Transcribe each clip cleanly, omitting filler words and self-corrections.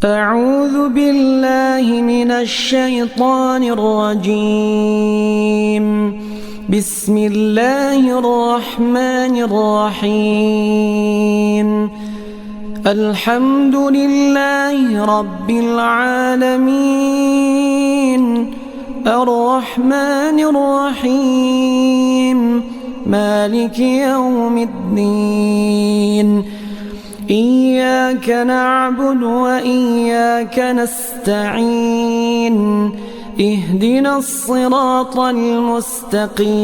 أعوذ بالله من الشيطان الرجيم. بسم الله الرحمن الرحيم. الحمد لله رب العالمين، الرحمن الرحيم، مالك يوم الدين. إياك نعبد وإياك نستعين. اهدنا الصراط المستقيم،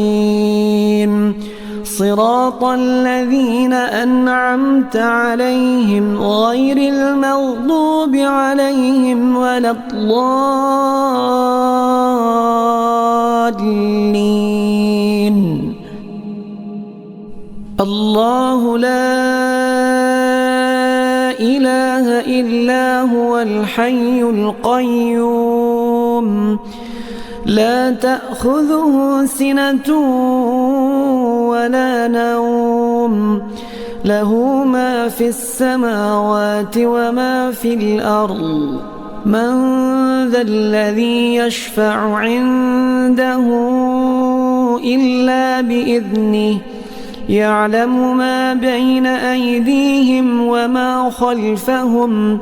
صراط الذين أنعمت عليهم غير المغضوب عليهم ولا الضالين. الله لا إله إلا هو الحي القيوم، لا تأخذه سنة ولا نوم، له ما في السماوات وما في الأرض. من ذا الذي يشفع عنده إلا بإذنه، يعلم ما بين أيديهم وما خلفهم،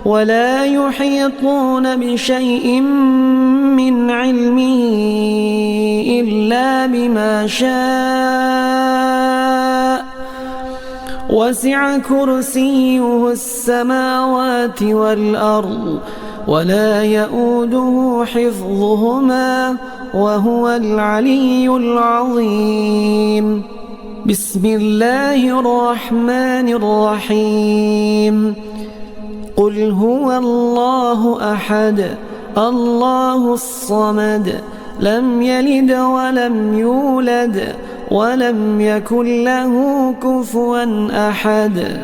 ولا يحيطون بشيء من علمه إلا بما شاء. وسع كرسيه السماوات والأرض، ولا يؤوده حفظهما، وهو العلي العظيم. بسم الله الرحمن الرحيم. قل هو الله أحد، الله الصمد، لم يلد ولم يولد ولم يكن له كفوا أحد.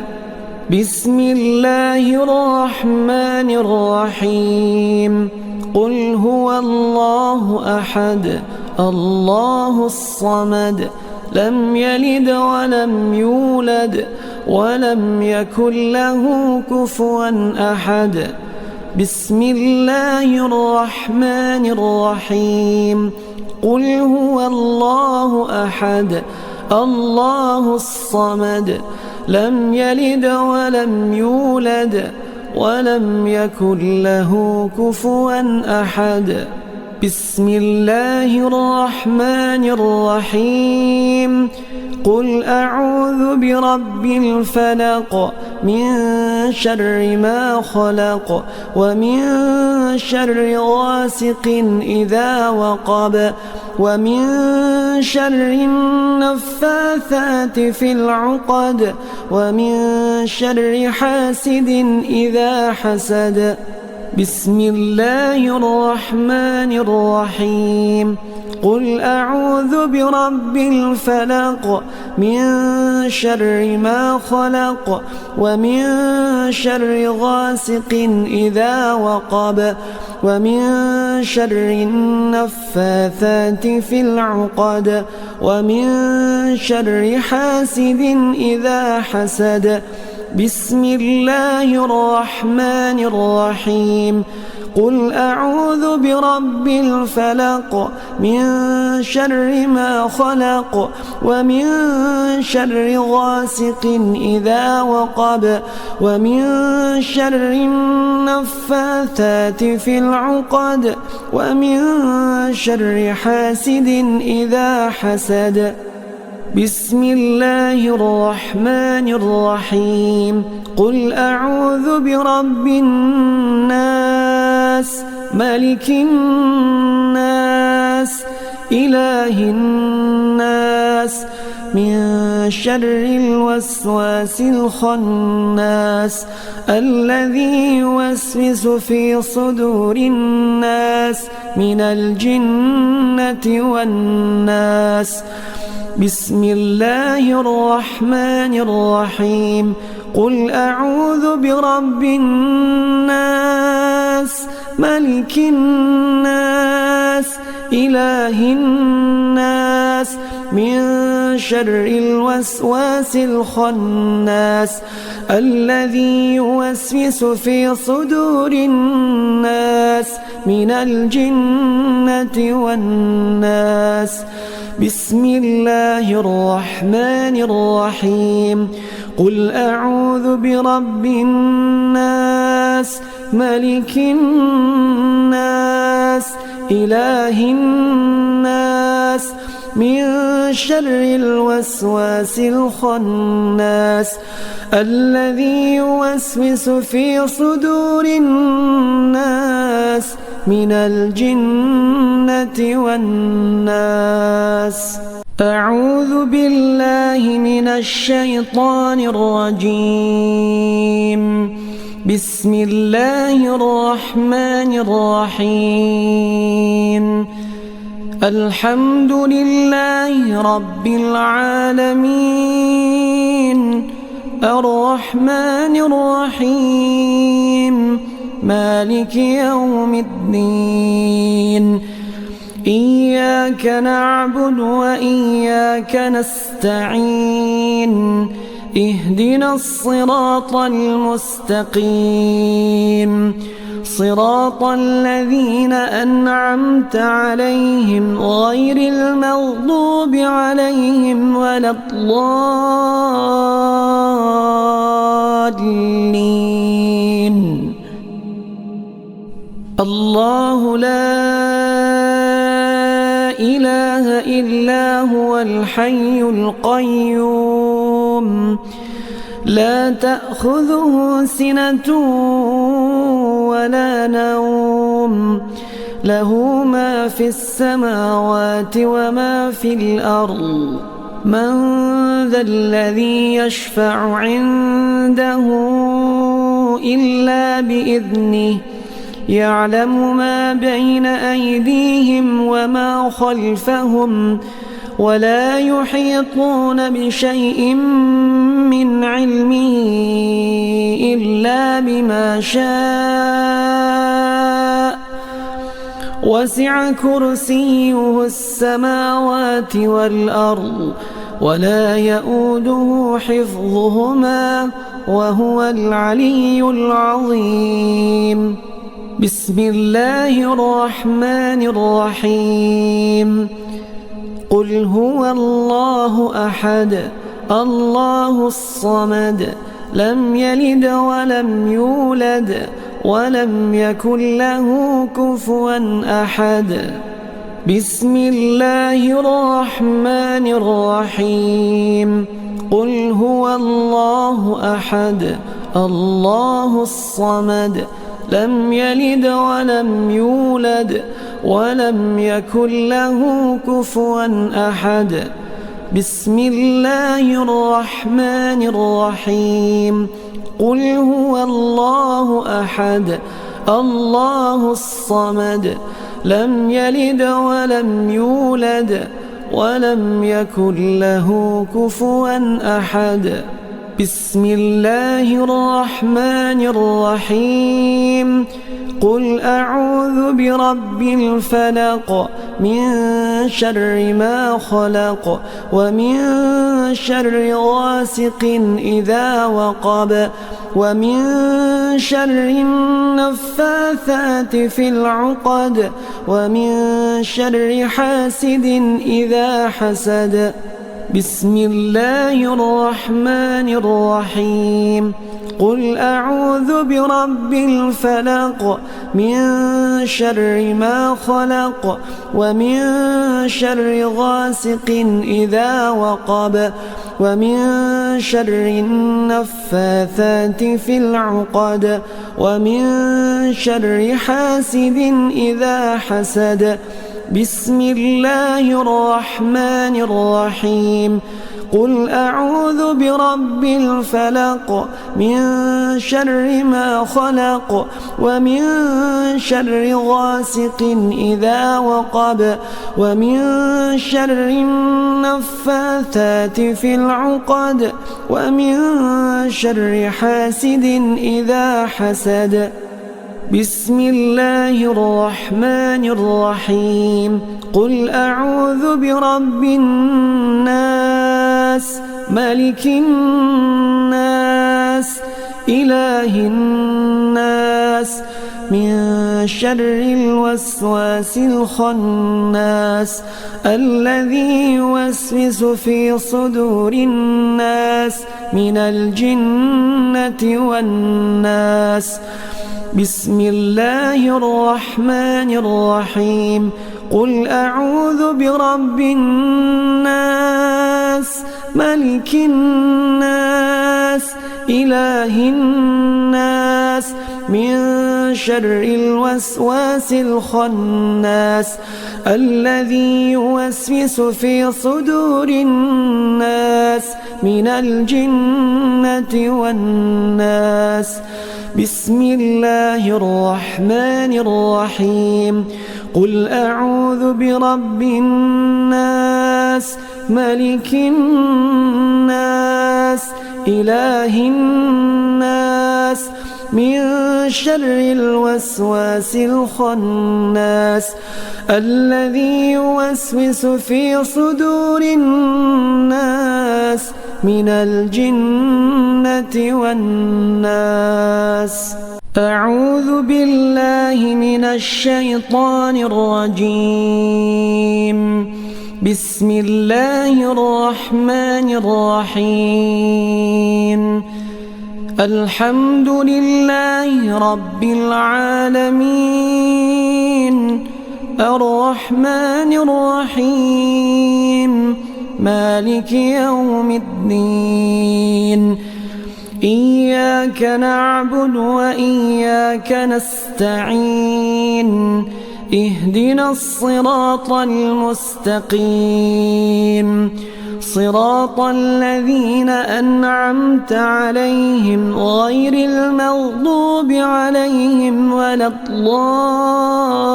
بسم الله الرحمن الرحيم. قل هو الله أحد، الله الصمد، لم يلد ولم يولد ولم يكن له كفوا أحد. بسم الله الرحمن الرحيم. قل هو الله أحد، الله الصمد، لم يلد ولم يولد ولم يكن له كفوا أحد. بسم الله الرحمن الرحيم. قل أعوذ برب الفلق، من شر ما خلق، ومن شر غاسق إذا وقب، ومن شر النفاثات في العقد، ومن شر حاسد إذا حسد. بسم الله الرحمن الرحيم. قل أعوذ برب الفلق، من شر ما خلق، ومن شر غاسق إذا وقب، ومن شر النفاثات في العقد، ومن شر حاسد إذا حسد. بسم الله الرحمن الرحيم. قل أعوذ برب الفلق، من شر ما خلق، ومن شر غاسق إذا وقب، ومن شر النفاثات في العقد، ومن شر حاسد إذا حسد. بسم الله الرحمن الرحيم. قل أعوذ برب الناس، ملك الناس، إله الناس، من شر الوسواس الخناس، الذي يوسوس في صدور الناس من الجنة والناس. بسم الله الرحمن الرحيم. قل أعوذ برب الناس، ملك الناس، إله الناس، من شر الوسواس الخناس الذي يوسوس في صدور الناس من الجنة والناس. بسم الله الرحمن الرحيم. قل أعوذ برب الناس ملك الناس إله الناس من شر الوسواس الخناس الذي يوسوس في صدور الناس من الجنة والناس. أعوذ بالله من الشيطان الرجيم. بسم الله الرحمن الرحيم. الحمد لله رب العالمين الرحمن الرحيم مالك يوم الدين. إياك نعبد وإياك نستعين. اهدنا الصراط المستقيم صراط الذين أنعمت عليهم غير المغضوب عليهم ولا الضالين. الله لا إله إلا هو الحي القيوم لا تأخذه سنة ولا نوم له ما في السماوات وما في الأرض. من ذا الذي يشفع عنده إلا بإذنه يعلم ما بين أيديهم وما خلفهم ولا يحيطون بشيء من علمه إلا بما شاء. وسع كرسيه السماوات والأرض ولا يؤوده حفظهما وهو العلي العظيم. بسم الله الرحمن الرحيم. قل هو الله أحد الله الصمد لم يلد ولم يولد ولم يكن له كفوا أحد. بسم الله الرحمن الرحيم. قل هو الله أحد الله الصمد لم يلد ولم يولد ولم يكن له كفوا أحد. بسم الله الرحمن الرحيم. قل هو الله أحد الله الصمد لم يلد ولم يولد ولم يكن له كفوا أحد. بسم الله الرحمن الرحيم. قل أعوذ برب الفلق من شر ما خلق ومن شر غاسق إذا وقب ومن شر النفاثات في العقد ومن شر حاسد إذا حسد. بسم الله الرحمن الرحيم. قل أعوذ برب الفلق من شر ما خلق ومن شر غاسق إذا وقب ومن شر النفاثات في العقد ومن شر حاسد إذا حسد. بسم الله الرحمن الرحيم. قل أعوذ برب الفلق من شر ما خلق ومن شر غاسق إذا وقب ومن شر النفاثات في العقد ومن شر حاسد إذا حسد. بسم الله الرحمن الرحيم قل أعوذ برب الناس ملك الناس إله الناس من شر الوسواس الخناس الذي يوسوس في صدور الناس من الجنة والناس بسم الله الرحمن الرحيم قل أعوذ برب الناس ملك الناس إله الناس من شر الوسواس الخناس الذي يوسوس في صدور الناس من الجنة والناس بسم الله الرحمن الرحيم قل أعوذ برب الناس ملك الناس إله الناس من شر الوسواس الخناس الذي يوسوس في صدور الناس من الجنة والناس أعوذ بالله من الشيطان الرجيم بسم الله الرحمن الرحيم الحمد لله رب العالمين الرحمن الرحيم مالك يوم الدين إياك نعبد وإياك نستعين اهدنا الصراط المستقيم صراط الذين أنعمت عليهم غير المغضوب عليهم ولا الضالين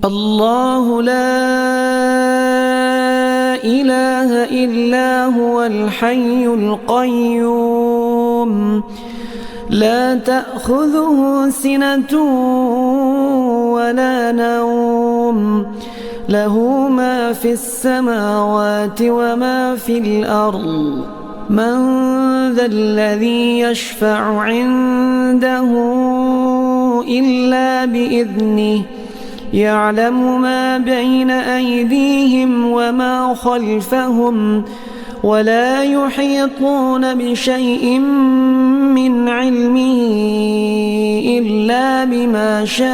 الله لا إله إلا هو الحي القيوم لا تأخذه سنة ولا نوم له ما في السماوات وما في الأرض من ذا الذي يشفع عنده إلا بإذنه يعلم ما بين أيديهم وما خلفهم ولا يحيطون بشيء من علمه إلا بما شاء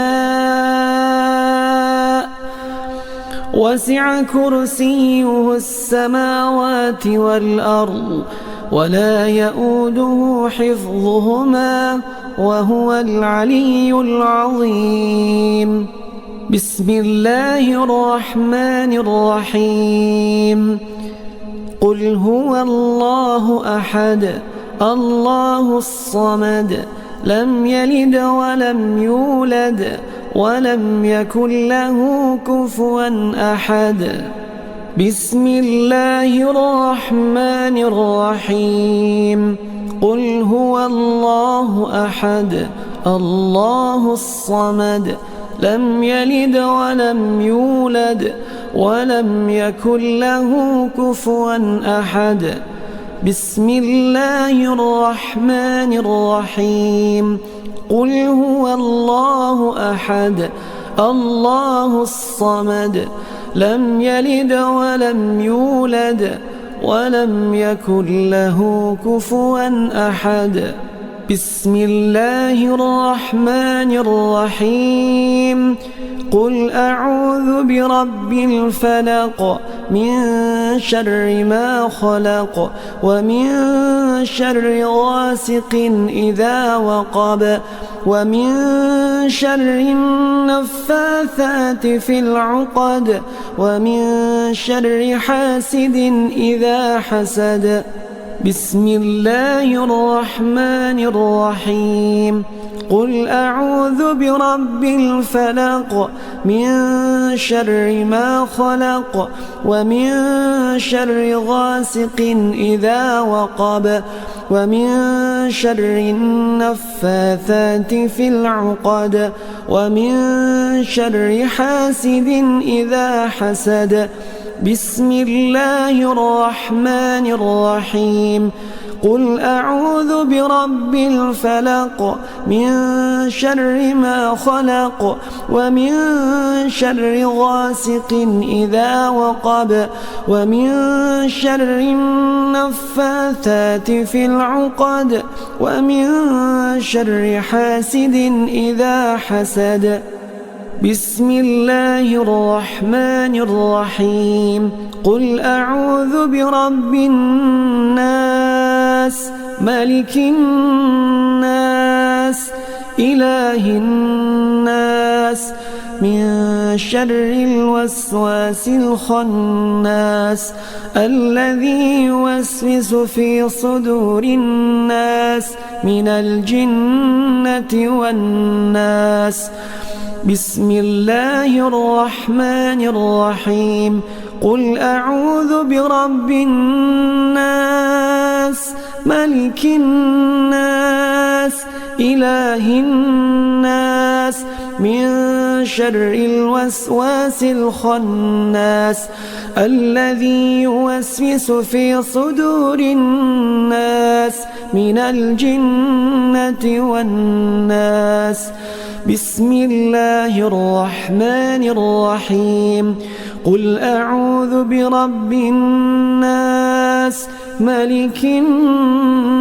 وسع كرسيه السماوات والأرض ولا يؤوده حفظهما وهو العلي العظيم بسم الله الرحمن الرحيم قل هو الله أحد الله الصمد لم يلد ولم يولد ولم يكن له كفوا أحد بسم الله الرحمن الرحيم قل هو الله أحد الله الصمد لم يلد ولم يولد ولم يكن له كفوا أحد بسم الله الرحمن الرحيم قل هو الله أحد الله الصمد لم يلد ولم يولد ولم يكن له كفوا أحد بسم الله الرحمن الرحيم قل أعوذ برب الفلق من شر ما خلق ومن شر غاسق إذا وقب ومن شر النفاثات في العقد ومن شر حاسد إذا حسد بسم الله الرحمن الرحيم قل أعوذ برب الفلق من شر ما خلق ومن شر غاسق إذا وقب ومن شر النفاثات في العقد ومن شر حاسد إذا حسد. بسم الله الرحمن الرحيم. قل أعوذ برب الفلق من شر ما خلق ومن شر غاسق إذا وقب ومن شر النفاثات في العقد ومن شر حاسد إذا حسد. بسم الله الرحمن الرحيم. قل أعوذ برب الناس ملك الناس إله الناس من شر الوسواس الخناس الذي يوسوس في صدور الناس من الجنة والناس. بسم الله الرحمن الرحيم. قل أعوذ برب الناس ملك الناس إله الناس من شر الوسواس الخناس الذي يوسوس في صدور الناس من الجنة والناس. بسم الله الرحمن الرحيم. قل أعوذ برب الناس ملك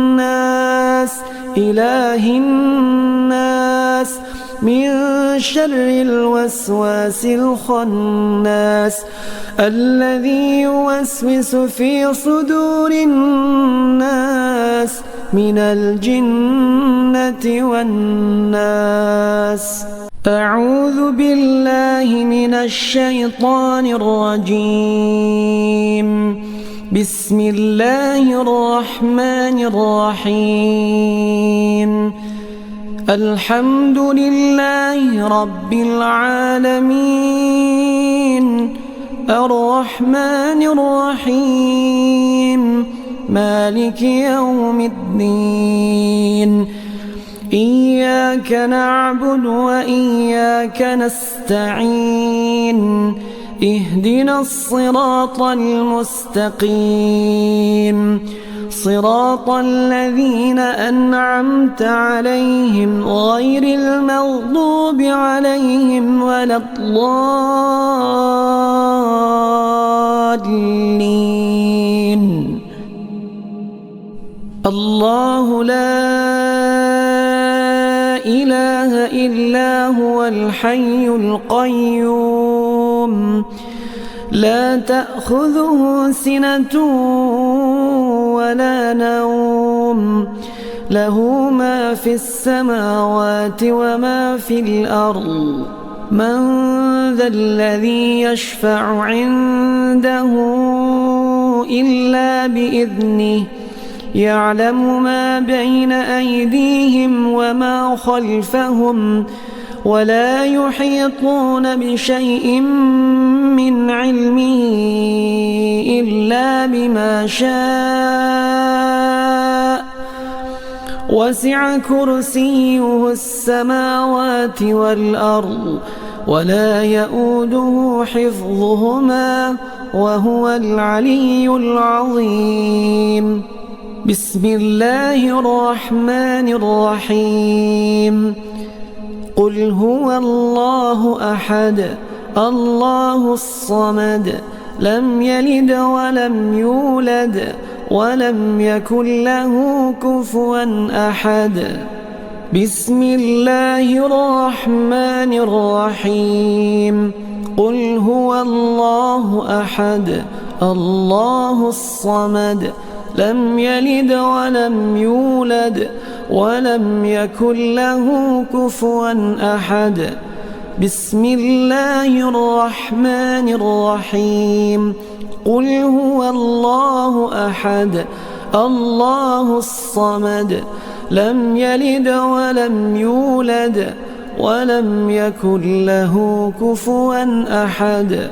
الناس إله الناس من شر الوسواس الخناس الذي يوسوس في صدور الناس من الجنة والناس. أعوذ بالله من الشيطان الرجيم. بسم الله الرحمن الرحيم. الحمد لله رب العالمين الرحمن الرحيم مالك يوم الدين. إياك نعبد وإياك نستعين. اهدنا الصراط المستقيم صراط الذين أنعمت عليهم غير المغضوب عليهم ولا الضالين. الله لا إله إلا هو الحي القيوم لا تأخذه سنة ولا نوم له ما في السماوات وما في الأرض. من ذا الذي يشفع عنده إلا بإذنه يعلم ما بين أيديهم وما خلفهم ولا يحيطون بشيء من علمه إلا بما شاء وسع كرسيه السماوات والأرض ولا يؤوده حفظهما وهو العلي العظيم. بسم الله الرحمن الرحيم. قل هو الله أحد الله الصمد لم يلد ولم يولد ولم يكن له كفوا أحد. بسم الله الرحمن الرحيم. قل هو الله أحد الله الصمد لم يلد ولم يولد ولم يكن له كفوا أحد. بسم الله الرحمن الرحيم. قل هو الله أحد الله الصمد لم يلد ولم يولد ولم يكن له كفوا أحد.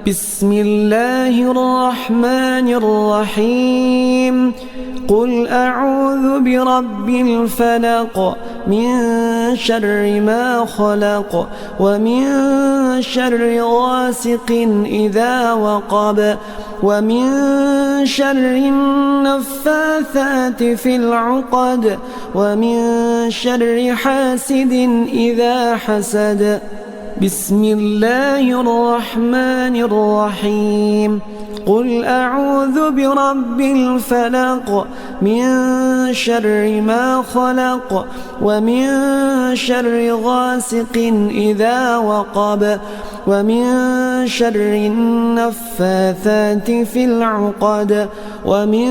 بسم الله الرحمن الرحيم. قل أعوذ برب الفلق من شر ما خلق ومن شر غاسق إذا وقب ومن شر النفاثات في العقد ومن شر حاسد إذا حسد. بسم الله الرحمن الرحيم. قل أعوذ برب الفلق من شر ما خلق ومن شر غاسق إذا وقب ومن شر النفاثات في العقد ومن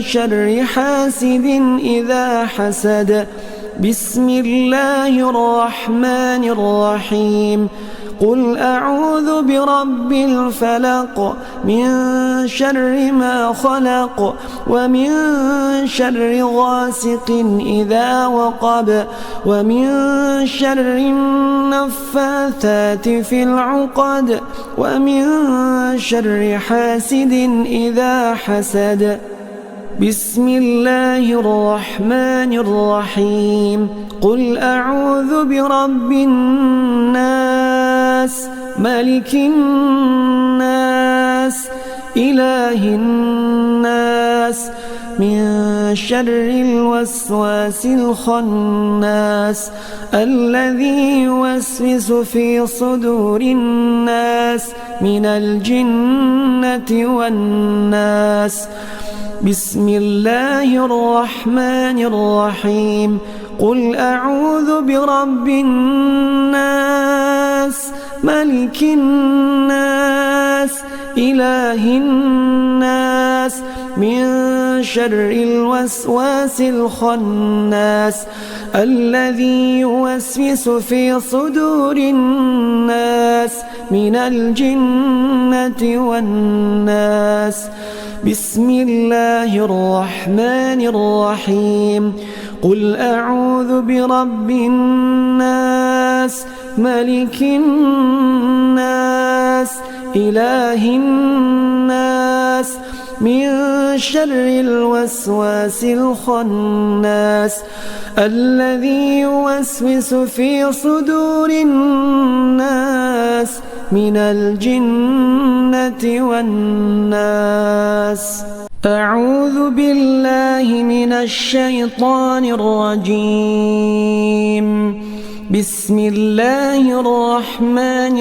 شر حاسد إذا حسد. بسم الله الرحمن الرحيم. قل أعوذ برب الفلق من شر ما خلق ومن شر غاسق إذا وقب ومن شر النفاثات في العقد ومن شر حاسد إذا حسد. بسم الله الرحمن الرحيم. قل أعوذ برب الناس ملك الناس إله الناس من شر الوسواس الخناس الذي يوسوس في صدور الناس من الجنة والناس. بسم الله الرحمن الرحيم. قل أعوذ برب الناس ملك الناس إله الناس من شر الوسواس الخناس الذي يوسوس في صدور الناس من الجنة والناس. بسم الله الرحمن الرحيم. قل أعوذ برب الناس ملك الناس إله الناس من شر الوسواس الخناس الذي يوسوس في صدور الناس من الجنة والناس. أعوذ بالله من الشيطان الرجيم. بسم الله الرحمن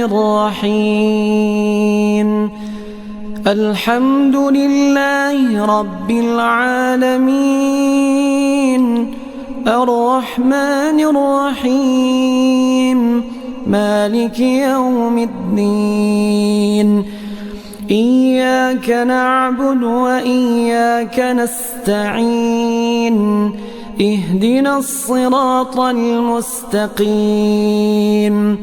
الرحيم. الحمد لله رب العالمين الرحمن الرحيم مالك يوم الدين. إياك نعبد وإياك نستعين. اهدنا الصراط المستقيم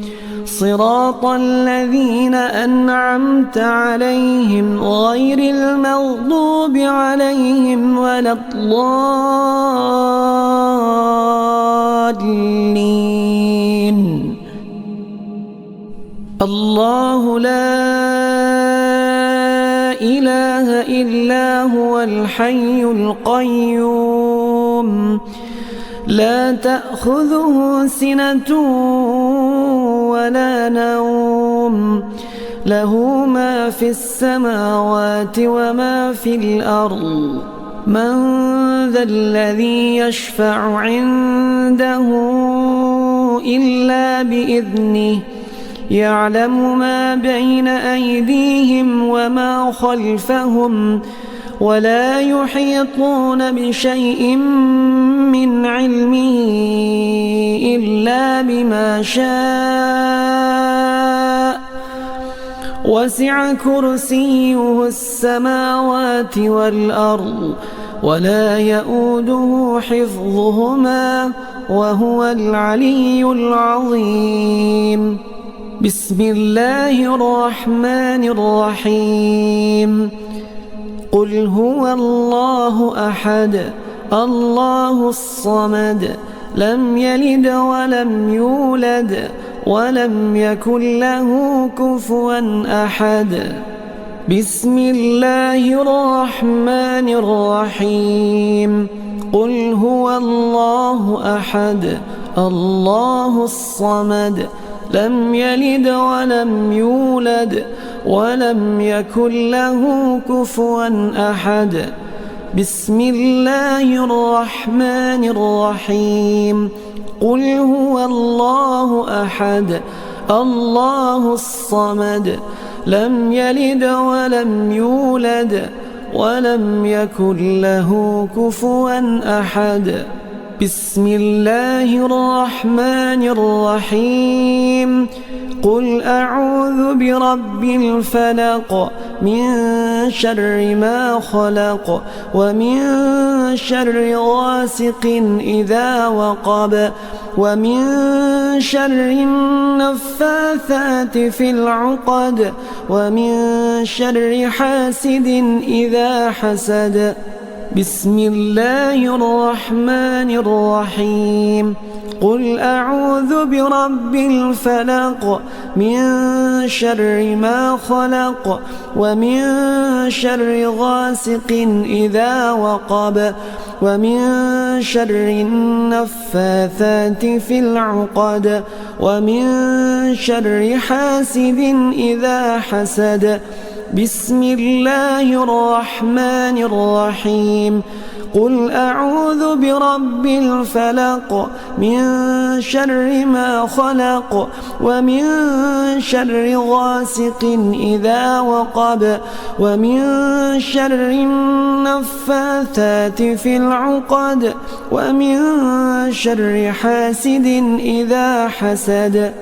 صراط الذين أنعمت عليهم غير المغضوب عليهم ولا الضالين. الله لا إله إلا هو الحي القيوم لا تأخذه سنة ولا نوم له ما في السماوات وما في الأرض. من ذا الذي يشفع عنده إلا بإذنه يعلم ما بين أيديهم وما خلفهم ولا يحيطون بشيء من علمه إلا بما شاء. وسع كرسيه السماوات والأرض ولا يؤوده حفظهما وهو العلي العظيم. بسم الله الرحمن الرحيم. قل هو الله أحد الله الصمد لم يلد ولم يولد ولم يكن له كفوا أحد. بسم الله الرحمن الرحيم. قل هو الله أحد الله الصمد لم يلد ولم يولد ولم يكن له كفوا أحد. بسم الله الرحمن الرحيم. قل هو الله أحد الله الصمد لم يلد ولم يولد ولم يكن له كفوا أحد. بسم الله الرحمن الرحيم. قل أعوذ برب الفلق من شر ما خلق ومن شر غاسق إذا وقب ومن شر النفاثات في العقد ومن شر حاسد إذا حسد. بسم الله الرحمن الرحيم. قل أعوذ برب الفلق من شر ما خلق ومن شر غاسق إذا وقب ومن شر النفاثات في العقد ومن شر حاسد إذا حسد. بسم الله الرحمن الرحيم. قل أعوذ برب الفلق من شر ما خلق ومن شر غاسق إذا وقب ومن شر النفاثات في العقد ومن شر حاسد إذا حسد.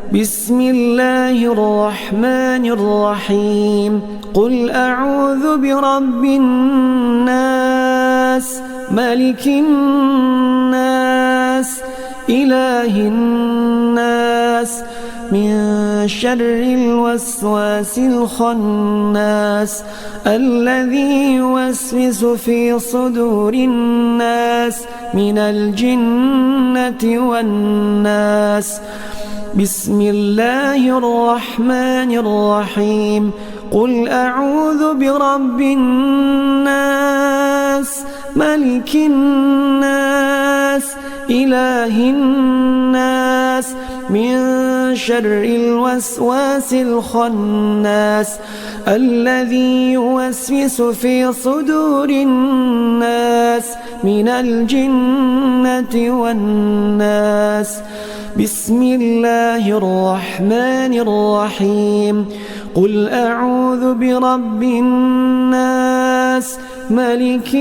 بسم الله الرحمن الرحيم. قل أعوذ برب الناس ملك الناس إله الناس من شر الوسواس الخناس الذي يوسوس في صدور الناس من الجنة والناس. بسم الله الرحمن الرحيم. قل أعوذ برب الناس ملك الناس إله الناس من شر الوسواس الخناس الذي يوسوس في صدور الناس من الجنة والناس. بسم الله الرحمن الرحيم. قل أعوذ برب الناس ملك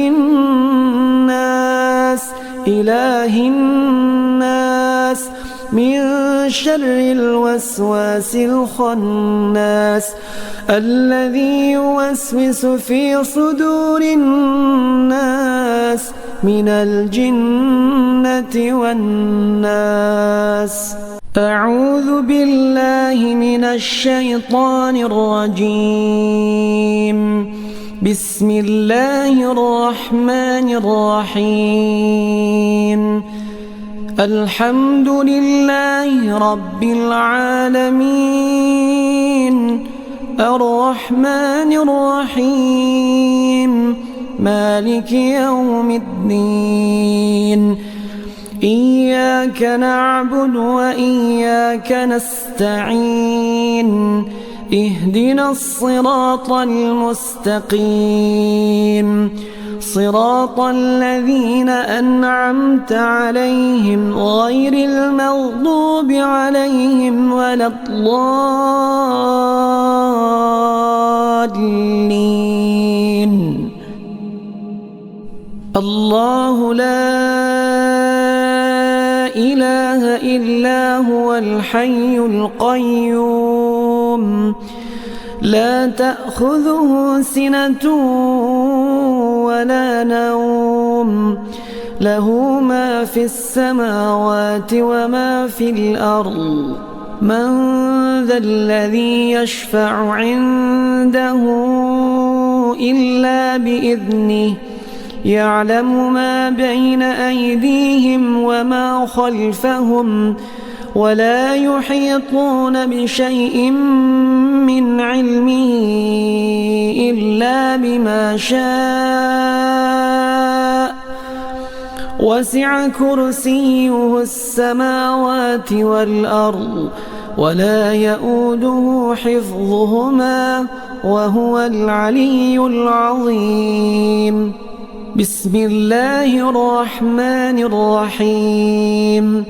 الناس إله الناس من شر الوسواس الخناس الذي يوسوس في صدور الناس من الجنة والناس. أعوذ بالله من الشيطان الرجيم. بسم الله الرحمن الرحيم. الحمد لله رب العالمين الرحمن الرحيم مالك يوم الدين. إياك نعبد وإياك نستعين. اهدنا الصراط المستقيم صراط الذين أنعمت عليهم غير المغضوب عليهم ولا الضالين. الله لا إله إلا هو الحي القيوم لا تأخذه سنة ولا نوم له ما في السماوات وما في الأرض. من ذا الذي يشفع عنده إلا بإذنه يعلم ما بين أيديهم وما خلفهم ولا يحيطون بشيء من علمه إلا بما شاء وسع كرسيه السماوات والأرض ولا يؤوده حفظهما وهو العلي العظيم. بسم الله الرحمن الرحيم.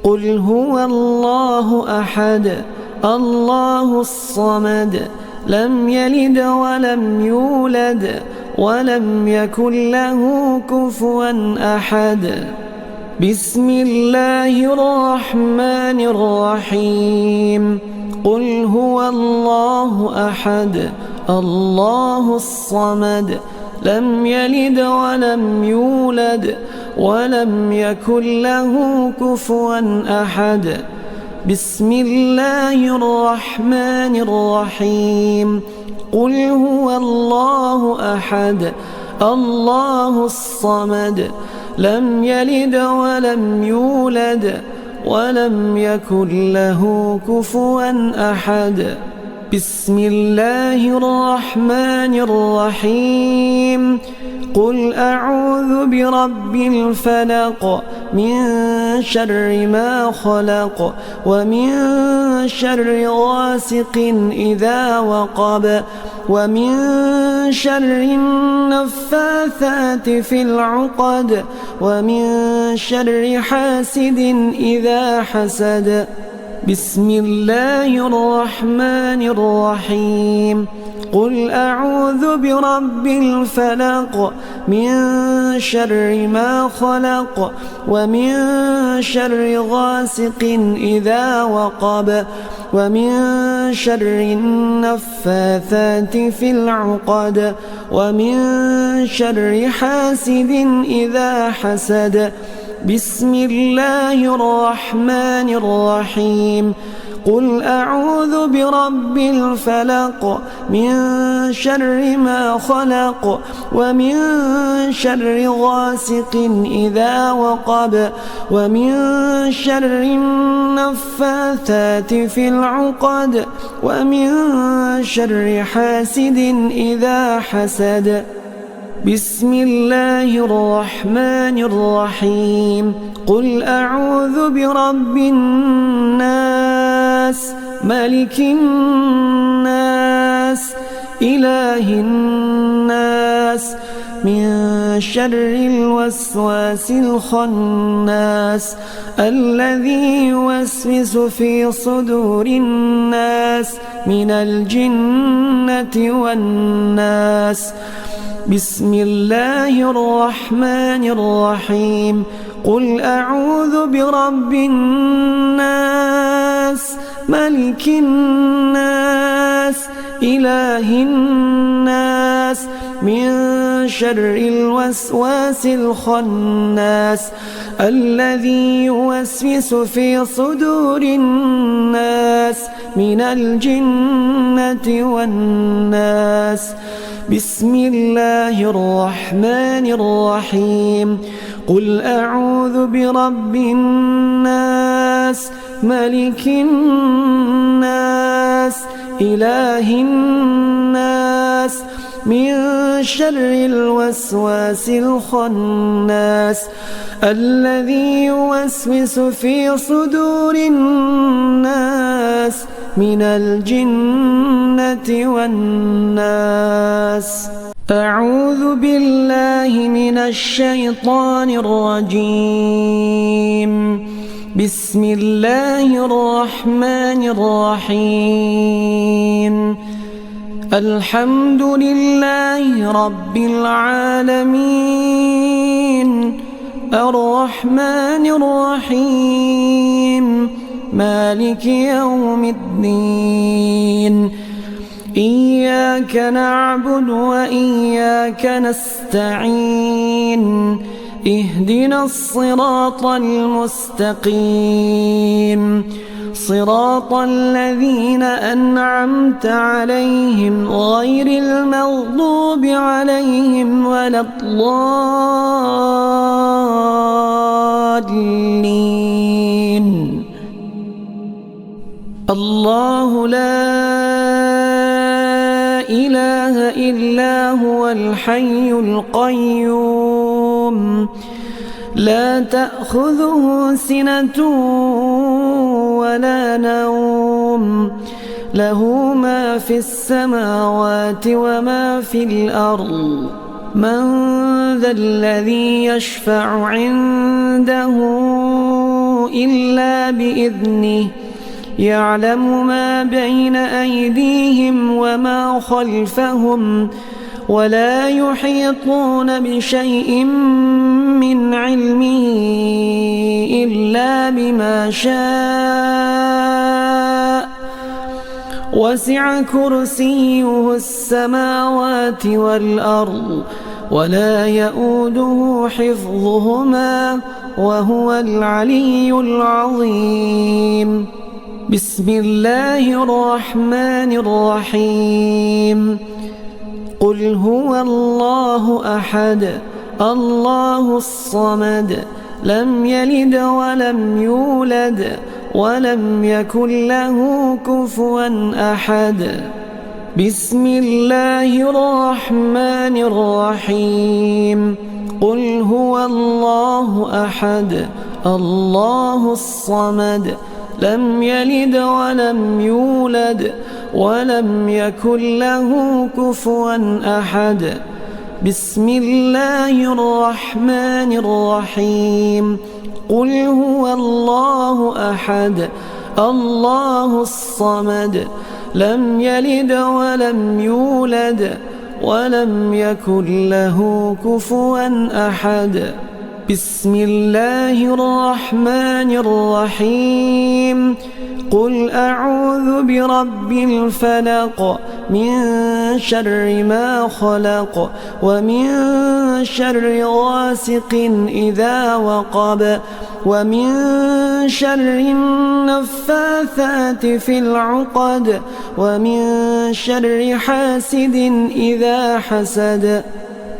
قل هو الله أحد الله الصمد لم يلد ولم يولد ولم يكن له كفوا أحد. بسم الله الرحمن الرحيم. قل هو الله أحد الله الصمد لم يلد ولم يولد ولم يكن له كفوا أحد. بسم الله الرحمن الرحيم. قل هو الله أحد الله الصمد لم يلد ولم يولد ولم يكن له كفوا أحد. بسم الله الرحمن الرحيم. قل أعوذ برب الفلق من شر ما خلق ومن شر غاسق إذا وقب ومن شر النفاثات في العقد ومن شر حاسد إذا حسد. بسم الله الرحمن الرحيم. قل أعوذ برب الفلق من شر ما خلق ومن شر غاسق إذا وقب ومن شر النفاثات في العقد ومن شر حاسد إذا حسد. بسم الله الرحمن الرحيم. قل أعوذ برب الفلق من شر ما خلق ومن شر غاسق إذا وقب ومن شر النفاثات في العقد ومن شر حاسد إذا حسد. بسم الله الرحمن الرحيم. قل أعوذ برب الناس ملك الناس إله الناس من شر الوسواس الخناس الذي يوسوس في صدور الناس من الجنة والناس. بسم الله الرحمن الرحيم. قل أعوذ برب الناس ملك الناس إله الناس من شر الوسواس الخناس الذي يوسوس في صدور الناس من الجنة والناس. بسم الله الرحمن الرحيم. قل أعوذ برب الناس ملك الناس إله الناس من شر الوسواس الخناس الذي يوسوس في صدور الناس من الجنة والناس. أعوذ بالله من الشيطان الرجيم. بسم الله الرحمن الرحيم. الحمد لله رب العالمين الرحمن الرحيم مالك يوم الدين. إياك نعبد وإياك نستعين. اهدنا الصراط المستقيم صراط الذين أنعمت عليهم غير المغضوب عليهم ولا الضالين. الله لا إله إلا هو الحي القيوم لا تأخذه سنة ولا نوم له ما في السماوات وما في الأرض من ذا الذي يشفع عنده إلا بإذنه يعلم ما بين أيديهم وما خلفهم ولا يحيطون بشيء من علمه إلا بما شاء وسع كرسيه السماوات والأرض ولا يؤوده حفظهما وهو العلي العظيم. بسم الله الرحمن الرحيم. قل هو الله أحد الله الصمد لم يلد ولم يولد ولم يكن له كفوا أحد. بسم الله الرحمن الرحيم. قل هو الله أحد الله الصمد لم يلد ولم يولد ولم يكن له كفوا أحد. بسم الله الرحمن الرحيم. قل هو الله أحد الله الصمد لم يلد ولم يولد ولم يكن له كفوا أحد. بسم الله الرحمن الرحيم. قل أعوذ برب الفلق من شر ما خلق ومن شر غاسق إذا وقب ومن شر النفاثات في العقد ومن شر حاسد إذا حسد.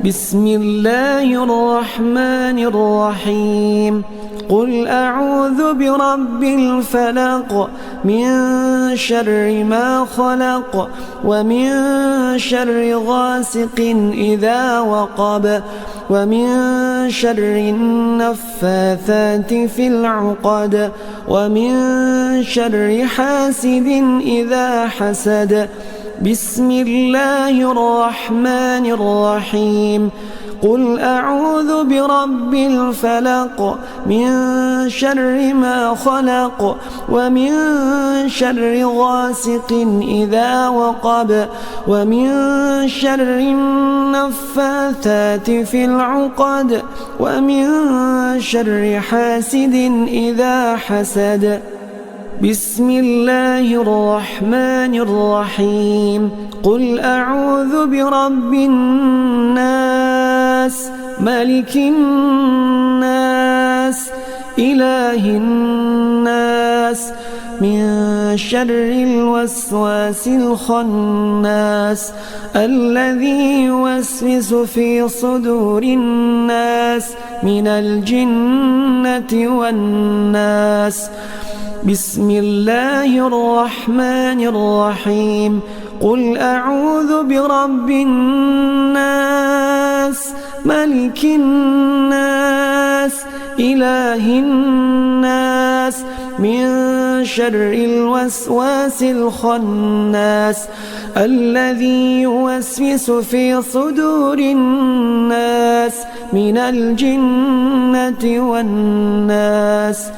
بسم الله الرحمن الرحيم. قل أعوذ برب الفلق من شر ما خلق ومن شر غاسق إذا وقب ومن شر النفاثات في العقد ومن شر حاسد إذا حسد. بسم الله الرحمن الرحيم. قل أعوذ برب الفلق من شر ما خلق ومن شر غاسق إذا وقب ومن شر النفاثات في العقد ومن شر حاسد إذا حسد. بسم الله الرحمن الرحيم. قل أعوذ برب الناس ملك الناس إله الناس من شر الوسواس الخناس الذي يوسوس في صدور الناس من الجنة والناس. بسم الله الرحمن الرحيم. قل أعوذ برب الناس ملك الناس إله الناس من شر الوسواس الخناس الذي يوسوس في صدور الناس من الجنة والناس.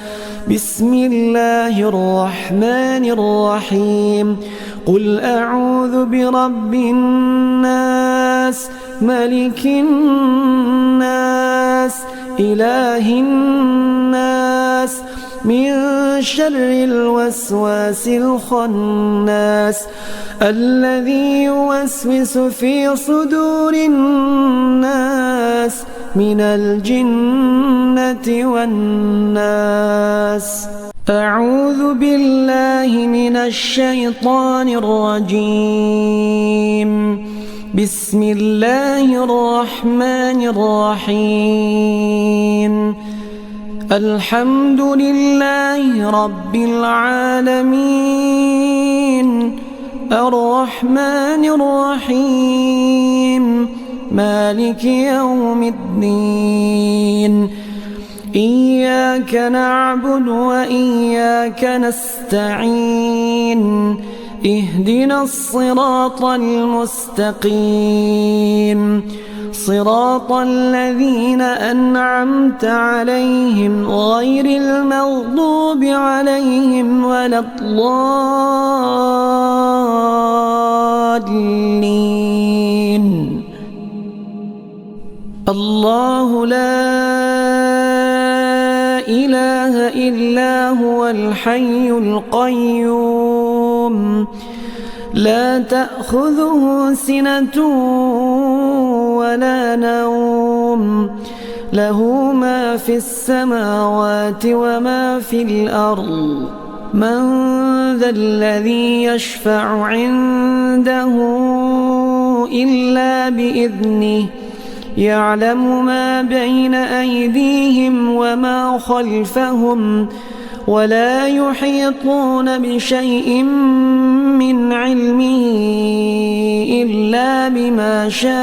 بسم الله الرحمن الرحيم. قل أعوذ برب الناس ملك الناس إله الناس من شر الوسواس الخناس الذي يوسوس في صدور الناس من الجنة والناس. أعوذ بالله من الشيطان الرجيم. بسم الله الرحمن الرحيم. الحمد لله رب العالمين، الرحمن الرحيم، مالك يوم الدين. إياك نعبد وإياك نستعين. اهدنا الصراط المستقيم، صراط الذين أنعمت عليهم غير المغضوب عليهم ولا الضالين. الله لا إله إلا هو الحي القيوم، لا تأخذه سنة ولا نوم، له ما في السماوات وما في الأرض. من ذا الذي يشفع عنده إلا بإذنه، يعلم ما بين أيديهم وما خلفهم، ولا يحيطون بشيء من علمه إلا بما شاء.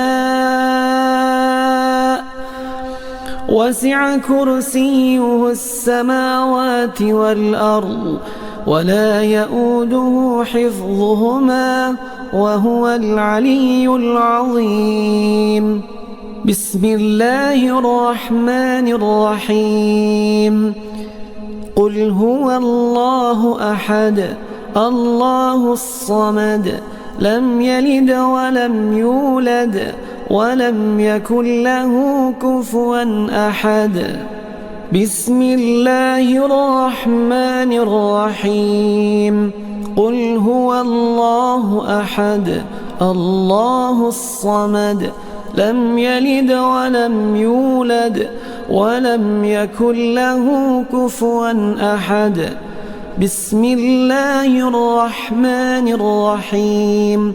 وسع كرسيه السماوات والأرض، ولا يؤوده حفظهما، وهو العلي العظيم. بسم الله الرحمن الرحيم. قل هو الله أحد، الله الصمد، لم يلد ولم يولد ولم يكن له كفوا أحد. بسم الله الرحمن الرحيم. قل هو الله أحد، الله الصمد، لم يلد ولم يولد ولم يكن له كفوا أحد. بسم الله الرحمن الرحيم.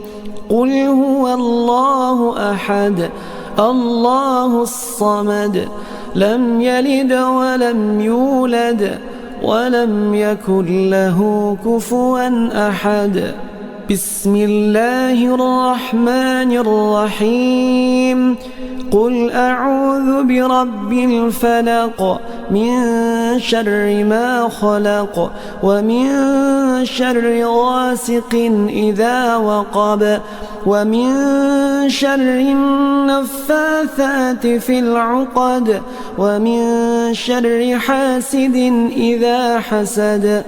قل هو الله أحد، الله الصمد، لم يلد ولم يولد ولم يكن له كفوا أحد. بسم الله الرحمن الرحيم. قل أعوذ برب الفلق، من شر ما خلق، ومن شر غاسق إذا وقب، ومن شر النفاثات في العقد، ومن شر حاسد إذا حسد.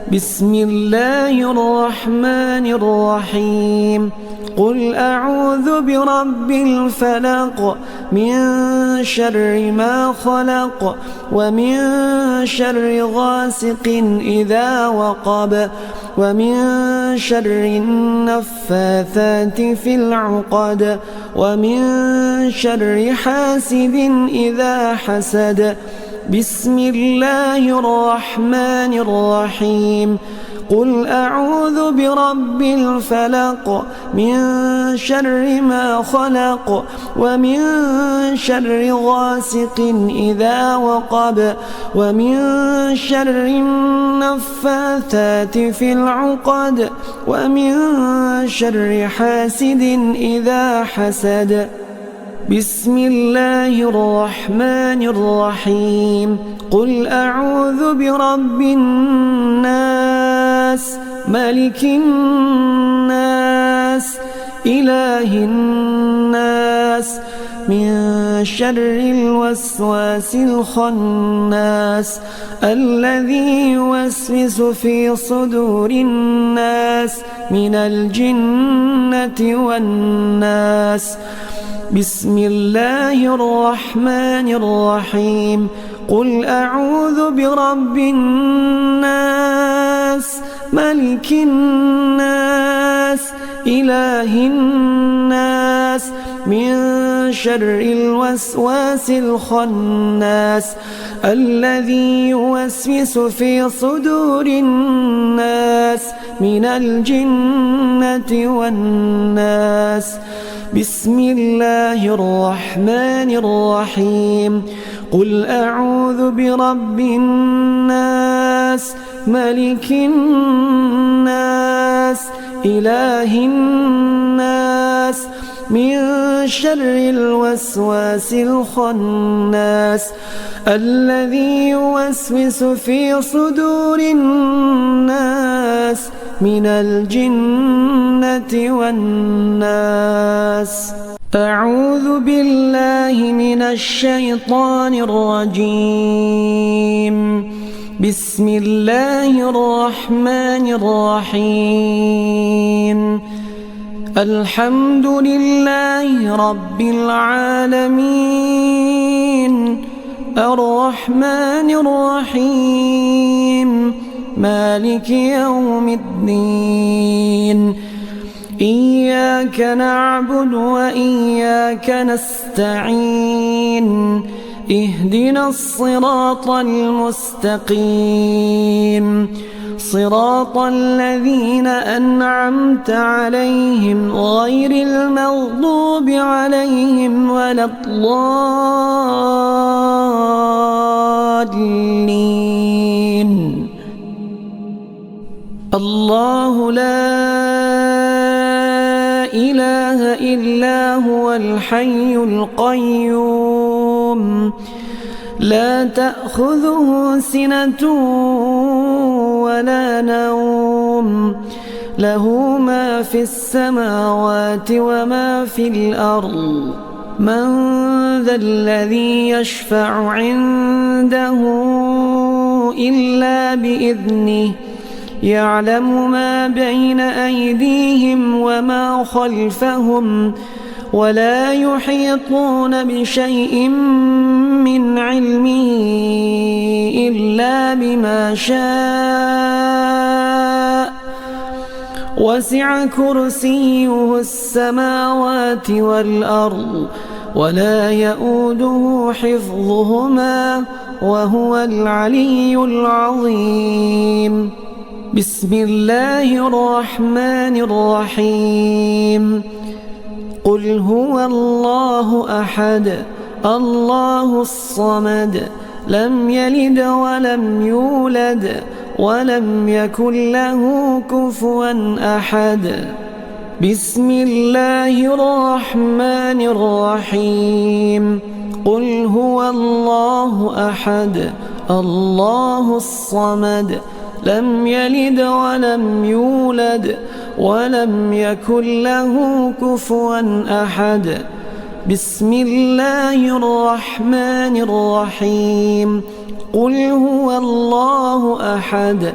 بسم الله الرحمن الرحيم. قل أعوذ برب الفلق، من شر ما خلق، ومن شر غاسق إذا وقب، ومن شر النفاثات في العقد، ومن شر حاسد إذا حسد. بسم الله الرحمن الرحيم. قل أعوذ برب الفلق، من شر ما خلق، ومن شر غاسق إذا وقب، ومن شر النفاثات في العقد، ومن شر حاسد إذا حسد. بسم الله الرحمن الرحيم. قل أعوذ برب الناس، ملك الناس، إله الناس، من شر الوسواس الخناس، الذي يوسوس في صدور الناس من الجنة والناس. بسم الله الرحمن الرحيم. قل أعوذ برب الناس، الناس ملك الناس إله الناس من شر الوسواس الخناس الذي يوسوس في صدور الناس من الجنة والناس. بسم الله الرحمن الرحيم. قل أعوذ برب الناس ملك الناس إله الناس من شر الوسواس الخناس الذي يوسوس في صدور الناس من الجنة والناس. أعوذ بالله من الشيطان الرجيم. بسم الله الرحمن الرحيم. الحمد لله رب العالمين الرحمن الرحيم مالك يوم الدين. إياك نعبد وإياك نستعين. اهدنا الصراط المستقيم صراط الذين أنعمت عليهم غير المغضوب عليهم ولا الضالين. الله لا إله إلا هو الحي القيوم لا تأخذه سنة ولا نوم له ما في السماوات وما في الأرض. من ذا الذي يشفع عنده إلا بإذنه يعلم ما بين أيديهم وما خلفهم ولا يحيطون بشيء من علمه إلا بما شاء وسع كرسيه السماوات والأرض ولا يؤوده حفظهما وهو العلي العظيم. بسم الله الرحمن الرحيم. قل هو الله أحد الله الصمد لم يلد ولم يولد ولم يكن له كفوا أحد. بسم الله الرحمن الرحيم. قل هو الله أحد الله الصمد لم يلد ولم يولد ولم يكن له كفوا أحد. بسم الله الرحمن الرحيم. قل هو الله أحد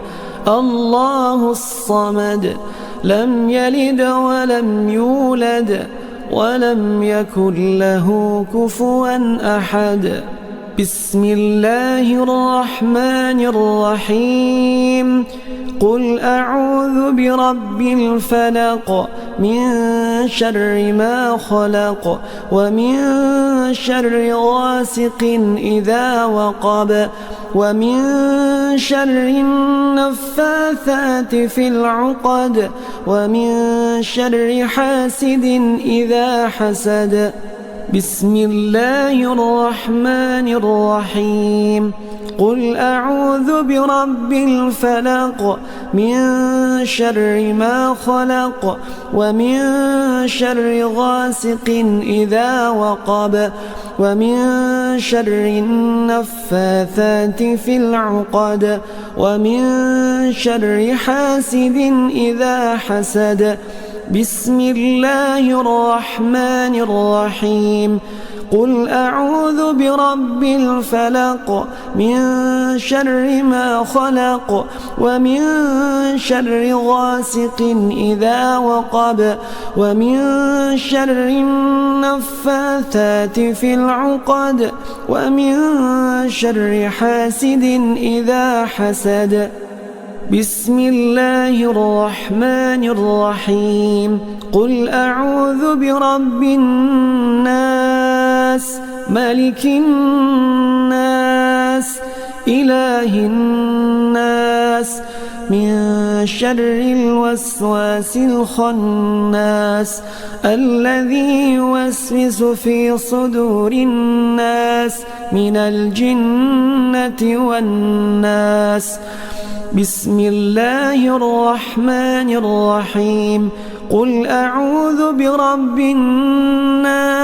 الله الصمد لم يلد ولم يولد ولم يكن له كفوا أحد. بسم الله الرحمن الرحيم. قل أعوذ برب الفلق من شر ما خلق ومن شر غاسق إذا وقب ومن شر النفاثات في العقد ومن شر حاسد إذا حسد. بسم الله الرحمن الرحيم. قل أعوذ برب الفلق من شر ما خلق ومن شر غاسق إذا وقب ومن شر النفاثات في العقد ومن شر حاسد إذا حسد. بسم الله الرحمن الرحيم. قل أعوذ برب الفلق من شر ما خلق ومن شر غاسق إذا وقب ومن شر النفاثات في العقد ومن شر حاسد إذا حسد. بسم الله الرحمن الرحيم قل أعوذ برب الناس ملك الناس إله الناس من شر الوسواس الخناس الذي يوسوس في صدور الناس من الجنة والناس بسم الله الرحمن الرحيم قل أعوذ برب الناس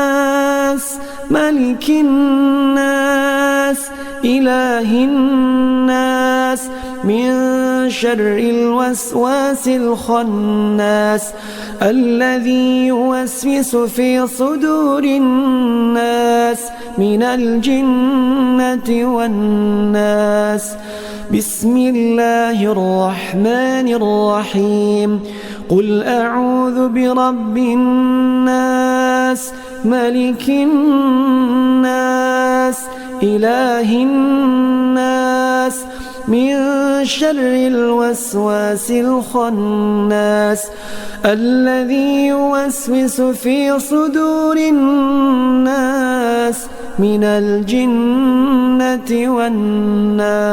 ملك الناس إله الناس من شر الوسواس الخناس الذي يوسوس في صدور الناس من الجنة والناس بسم الله الرحمن الرحيم قل أعوذ برب الناس ملك الناس إله الناس من شر الوسواس الخناس الذي يوسوس في صدور الناس من الجنة والناس.